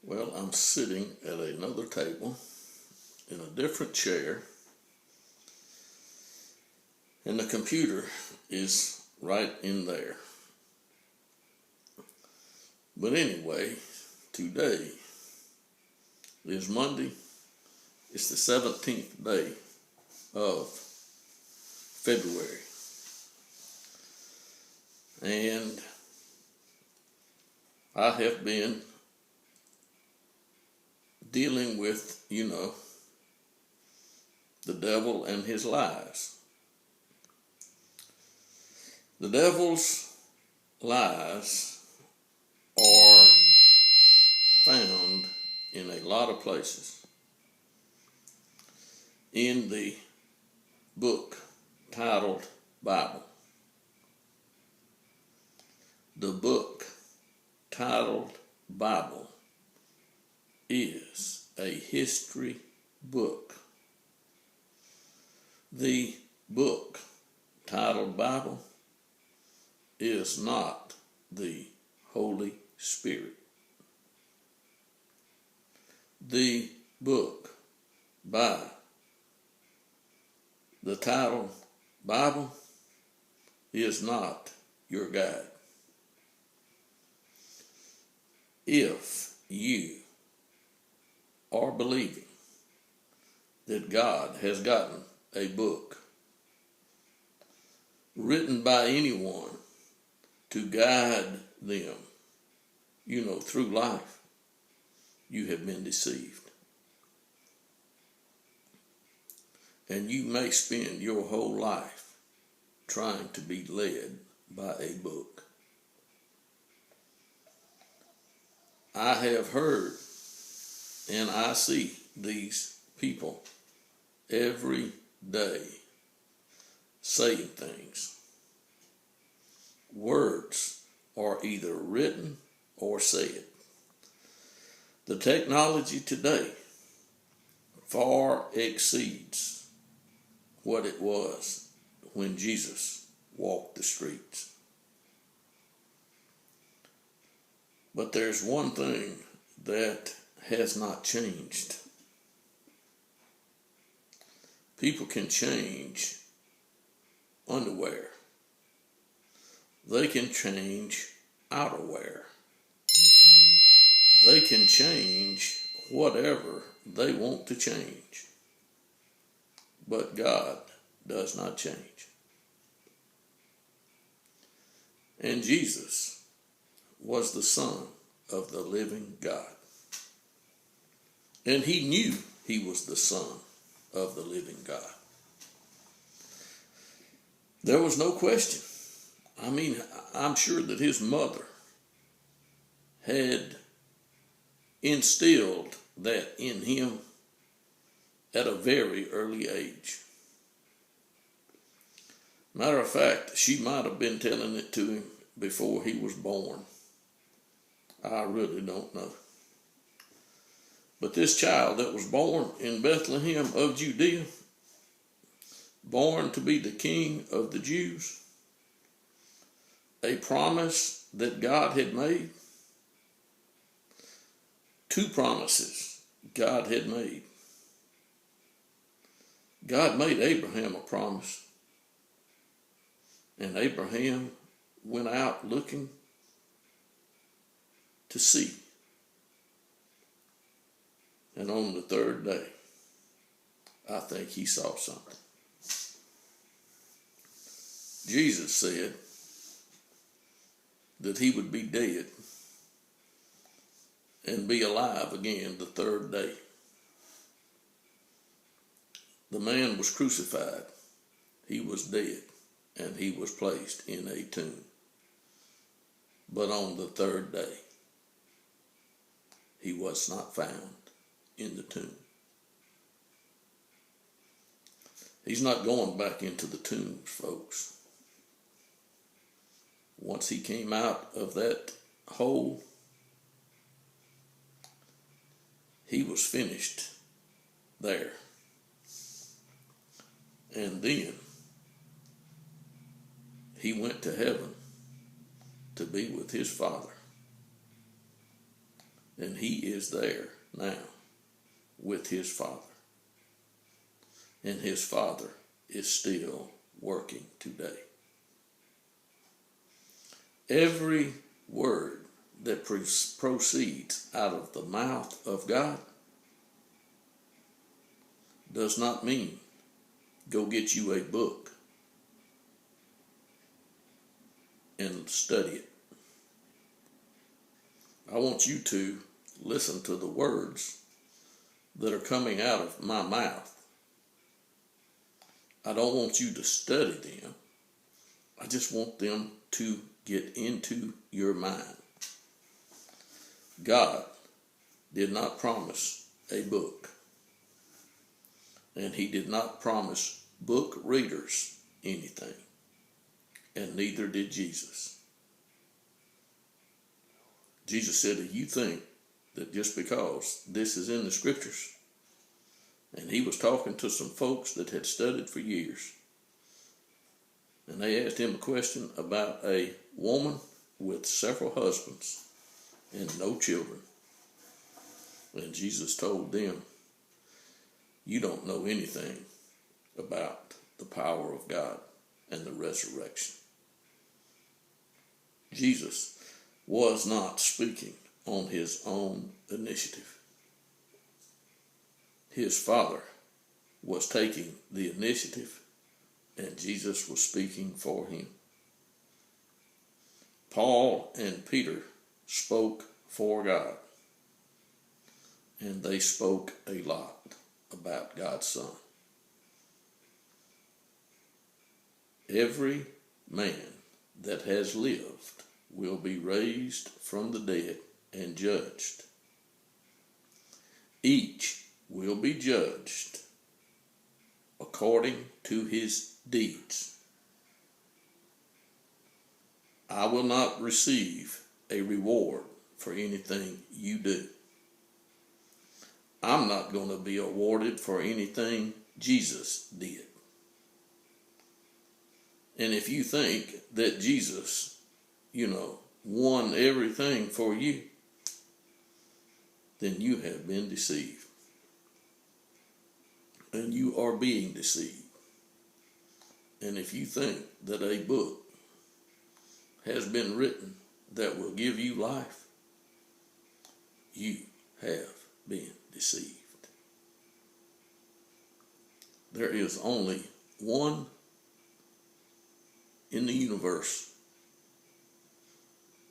Well, I'm sitting at another table in a different chair, and the computer is right in there. But anyway, today is Monday. It's the 17th day of February. And I have been dealing with, the devil and his lies. The devil's lies are found in a lot of places. In the book titled Bible. The book titled Bible is a history book. The book titled Bible is not the Holy Spirit. The book by the title Bible is not your guide. If you are believing that God has gotten a book written by anyone to guide them, through life, you have been deceived. And you may spend your whole life trying to be led by a book. I have heard and I see these people every day saying things. Words are either written or said. The technology today far exceeds what it was when Jesus walked the streets. But there's one thing that has not changed. People can change underwear. They can change outerwear. They can change whatever they want to change. But God does not change. And Jesus was the Son of the living God. And he knew he was the Son of the living God. There was no question. I'm sure that his mother had instilled that in him at a very early age. Matter of fact, she might have been telling it to him before he was born. I really don't know. But this child that was born in Bethlehem of Judea, born to be the King of the Jews, a promise that God had made, two promises God had made. God made Abraham a promise, and Abraham went out looking to see. And on the third day, I think he saw something. Jesus said that he would be dead and be alive again the third day. The man was crucified. He was dead, and he was placed in a tomb. But on the third day, he was not found in the tomb. He's not going back into the tombs, folks. Once he came out of that hole, he was finished there. And then he went to heaven to be with his Father. And he is there now with his Father. And his Father is still working today. Every word that proceeds out of the mouth of God does not mean go get you a book and study it. I want you to listen to the words that are coming out of my mouth. I don't want you to study them. I just want them to get into your mind. God did not promise a book, and he did not promise book readers anything, and neither did Jesus. Jesus said, if you think that just because this is in the scriptures, and he was talking to some folks that had studied for years, and they asked him a question about a woman with several husbands and no children. And Jesus told them, you don't know anything about the power of God and the resurrection. Jesus was not speaking on his own initiative. His Father was taking the initiative, and Jesus was speaking for him. Paul and Peter spoke for God, and they spoke a lot about God's Son. Every man that has lived will be raised from the dead and judged. Each will be judged according to his deeds. I will not receive a reward for anything you do. I'm not going to be awarded for anything Jesus did. And if you think that Jesus, won everything for you, then you have been deceived. And you are being deceived. And if you think that a book has been written that will give you life, you have been deceived. There is only one in the universe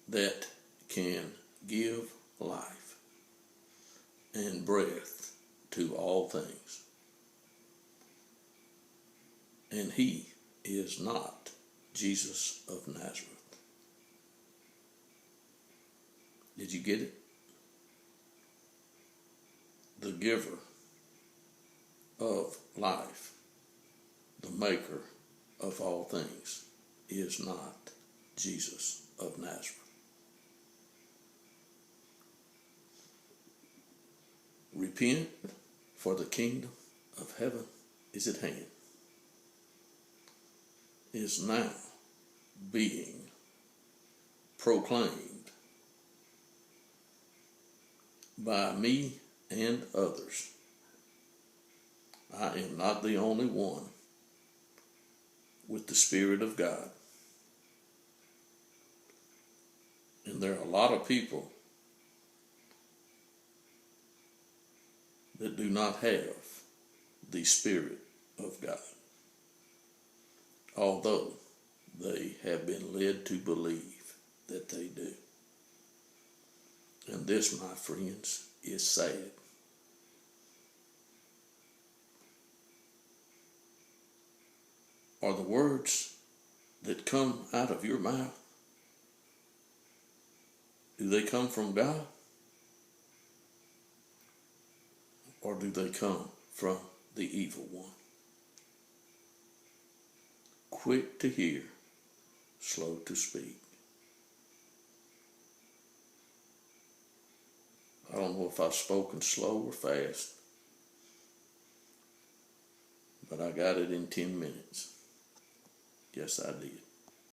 that can give life and breath to all things. And he is not Jesus of Nazareth. Did you get it? The giver of life, the maker of all things, is not Jesus of Nazareth. Repent, for the kingdom of heaven is at hand. Is now being proclaimed by me and others. I am not the only one with the Spirit of God. And there are a lot of people that do not have the Spirit of God, although they have been led to believe that they do. And this, my friends, is sad. Are the words that come out of your mouth, do they come from God? Or do they come from the evil one? Quick to hear, slow to speak. I don't know if I've spoken slow or fast, but I got it in 10 minutes. Yes, I did.